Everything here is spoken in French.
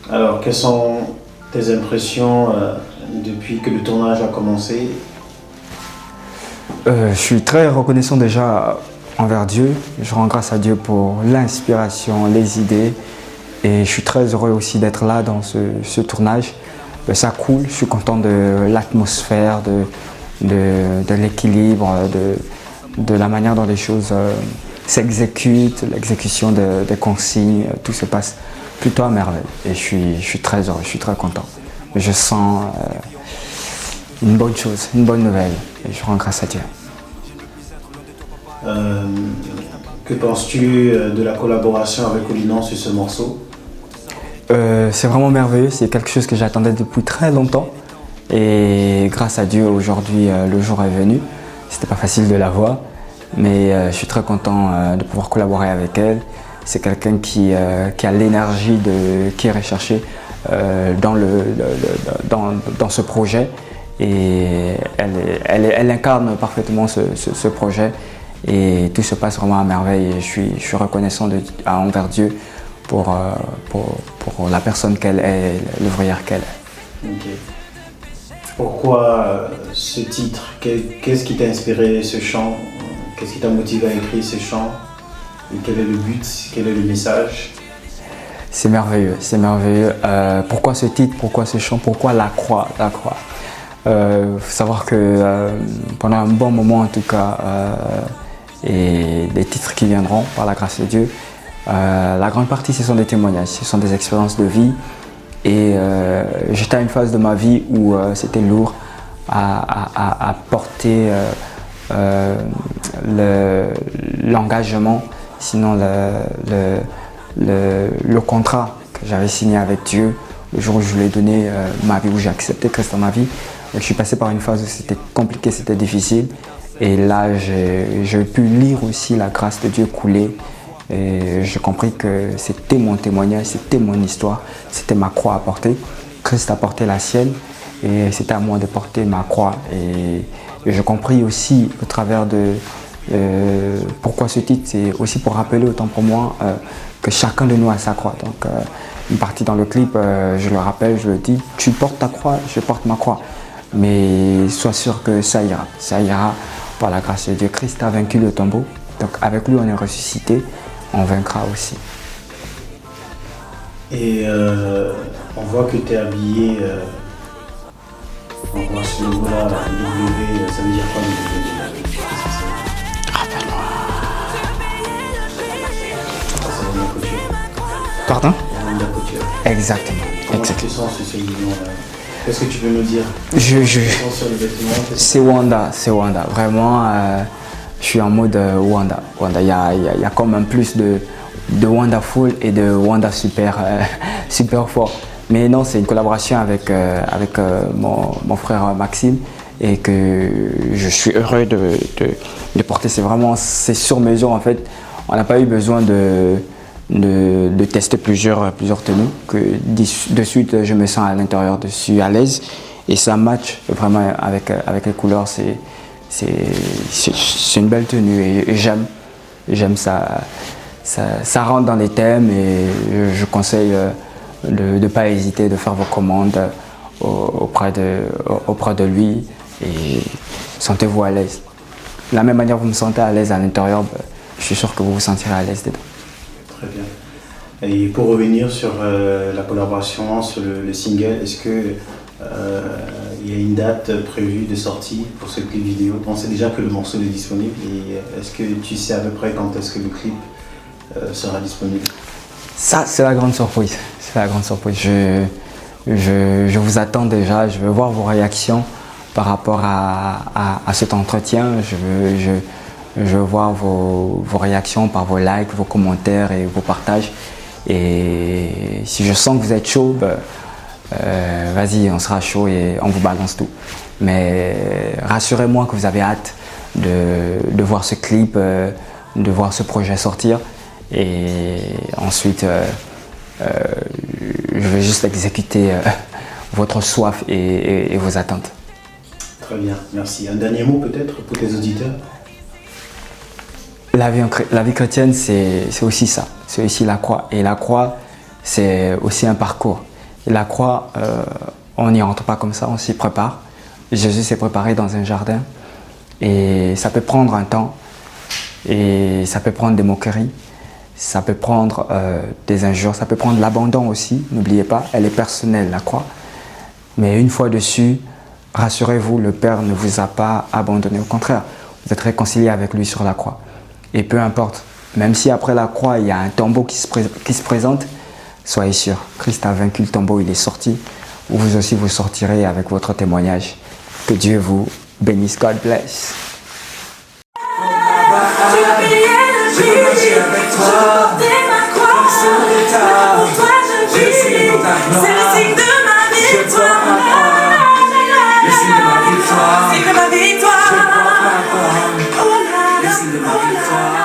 Alors, quelles sont tes impressions depuis que le tournage a commencé? Je suis très reconnaissant déjà envers Dieu. Je rends grâce à Dieu pour l'inspiration, les idées. Et je suis très heureux aussi d'être là dans ce tournage. Ça coule, je suis content de l'atmosphère, de l'équilibre, de la manière dont les choses s'exécutent, l'exécution des consignes, tout se passe plutôt à merveille. Et je suis très heureux, je suis très content. Je sens une bonne chose, une bonne nouvelle. Et je rends grâce à Dieu. Que penses-tu de la collaboration avec Olinan sur ce morceau? C'est vraiment merveilleux, c'est quelque chose que j'attendais depuis très longtemps. Et grâce à Dieu, aujourd'hui, le jour est venu. C'était pas facile de la voir, mais je suis très content de pouvoir collaborer avec elle. C'est quelqu'un qui a l'énergie qui est recherchée dans ce projet. Et elle incarne parfaitement ce projet. Et tout se passe vraiment à merveille. Et je suis reconnaissant envers Dieu pour la personne qu'elle est, l'ouvrière qu'elle est. Okay. Pourquoi ce titre? Qu'est-ce qui t'a inspiré ce chant? Qu'est-ce qui t'a motivé à écrire ce chant? Et quel est le but? Quel est le message? C'est merveilleux, c'est merveilleux. Pourquoi ce titre? Pourquoi ce chant? Pourquoi la croix? La croix. Faut savoir que pendant un bon moment en tout cas, et des titres qui viendront par la grâce de Dieu, la grande partie ce sont des témoignages, ce sont des expériences de vie. Et j'étais à une phase de ma vie où c'était lourd à porter l'engagement, sinon le contrat que j'avais signé avec Dieu, le jour où je lui ai donné ma vie, où j'ai accepté Christ dans ma vie. Je suis passé par une phase où c'était compliqué, c'était difficile. Et là, j'ai pu lire aussi la grâce de Dieu couler. Et j'ai compris que c'était mon témoignage, c'était mon histoire, c'était ma croix à porter. Christ a porté la sienne et c'était à moi de porter ma croix. Et j'ai compris aussi au travers de pourquoi ce titre, c'est aussi pour rappeler autant pour moi que chacun de nous a sa croix. Donc une partie dans le clip, je le rappelle, je le dis, tu portes ta croix, je porte ma croix. Mais sois sûr que ça ira par la grâce de Dieu. Christ a vaincu le tombeau, donc avec lui on est ressuscité. On vaincra aussi. Et on voit que tu es habillé, on voit ce logo-là, W, ça veut dire quoi W? Rappelle-moi. Ça veut dire couture. Pardon? Ça veut dire couture. Exactement. Comment tu te sens sur ce mouvement-là? Qu'est-ce que tu peux nous dire? Sur le vêtement, c'est Wanda. Vraiment, je suis en mode Wanda. Il y a comme un plus de Wonderful et de Wanda super fort. Mais non, c'est une collaboration avec mon frère Maxime et que je suis heureux de porter. C'est sur mesure en fait. On n'a pas eu besoin de tester plusieurs tenues. Que de suite, je me sens à l'intérieur dessus à l'aise et ça match vraiment avec les couleurs. C'est une belle tenue et j'aime ça. Ça rentre dans les thèmes et je conseille de ne pas hésiter de faire vos commandes auprès de lui et sentez-vous à l'aise. De la même manière que vous me sentez à l'aise à l'intérieur, je suis sûr que vous vous sentirez à l'aise dedans. Très bien. Et pour revenir sur la collaboration, sur le single, est-ce que il y a une date prévue de sortie pour ce clip vidéo? On sait déjà que le morceau est disponible et est-ce que tu sais à peu près quand est-ce que le clip sera disponible? Ça, c'est la grande surprise. C'est la grande surprise. Je vous attends déjà. Je veux voir vos réactions par rapport à cet entretien. Je veux voir vos réactions par vos likes, vos commentaires et vos partages. Et si je sens que vous êtes chaud, vas-y, on sera chaud et on vous balance tout. Mais rassurez-moi que vous avez hâte de voir ce clip, de voir ce projet sortir. Et ensuite, je vais juste exécuter votre soif et vos attentes. Très bien, merci. Un dernier mot peut-être pour tes auditeurs? La vie chrétienne, c'est aussi ça. C'est aussi la croix. Et la croix, c'est aussi un parcours. Et la croix, on n'y rentre pas comme ça, on s'y prépare. Jésus s'est préparé dans un jardin. Et ça peut prendre un temps. Et ça peut prendre des moqueries. Ça peut prendre des injures. Ça peut prendre l'abandon aussi. N'oubliez pas, elle est personnelle, la croix. Mais une fois dessus, rassurez-vous, le Père ne vous a pas abandonné. Au contraire, vous êtes réconcilié avec lui sur la croix. Et peu importe, même si après la croix, il y a un tombeau qui se présente, soyez sûr, Christ a vaincu le tombeau, il est sorti. Vous aussi, vous sortirez avec votre témoignage. Que Dieu vous bénisse. God bless. C'est de ma victoire.